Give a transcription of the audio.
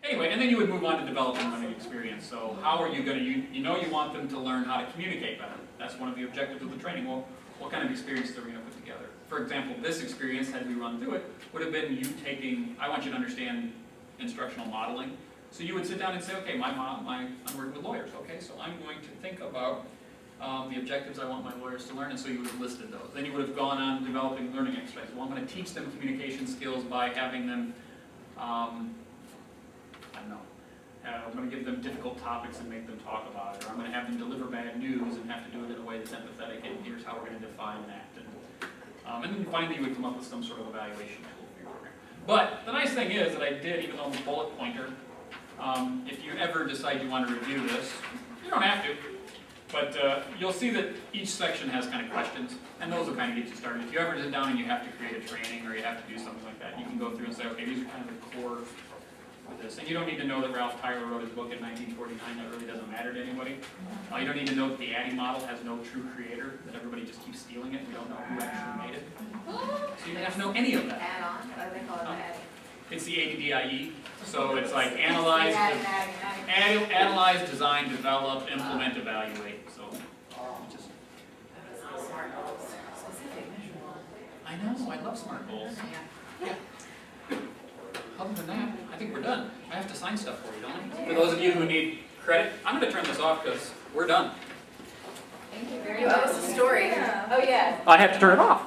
Anyway, and then you would move on to developing learning experience. So how are you going to, you want them to learn how to communicate better. That's one of the objectives of the training. Well, what kind of experience are we going to put together? For example, this experience, had we run through it, would have been you taking, I want you to understand instructional modeling. So you would sit down and say, okay, I'm working with lawyers, okay, so I'm going to think about the objectives I want my lawyers to learn, and so you would have listed those. Then you would have gone on developing learning exercises. Well, I'm going to teach them communication skills by having them, I'm going to give them difficult topics and make them talk about it, or I'm going to have them deliver bad news and have to do it in a way that's empathetic, and here's how we're going to define that. And then finally you would come up with some sort of evaluation tool for your program. But the nice thing is that I did, even though the bullet pointer, if you ever decide you want to review this, you don't have to, but you'll see that each section has kind of questions, and those will kind of get you started. If you ever sit down and you have to create a training or you have to do something like that, you can go through and say, okay, these are kind of the core for this. And you don't need to know that Ralph Tyler wrote his book in 1949. That really doesn't matter to anybody. You don't need to know that the ADDIE model has no true creator, that everybody just keeps stealing it. We don't know who actually made it. So you don't have to know any of that. Add-on, what do they call it, ADDIE? It's the ADDIE. So it's like analyze, analyze, design, develop, implement, evaluate. So just, Smart goals, specific, measurable. I know, I love SMART goals. Yeah. Other than that, I think we're done. I have to sign stuff for you, don't I? For those of you who need credit, I'm going to turn this off because we're done. Thank you very much. You owe us a story. Yeah. Oh, yeah. I have to turn it off.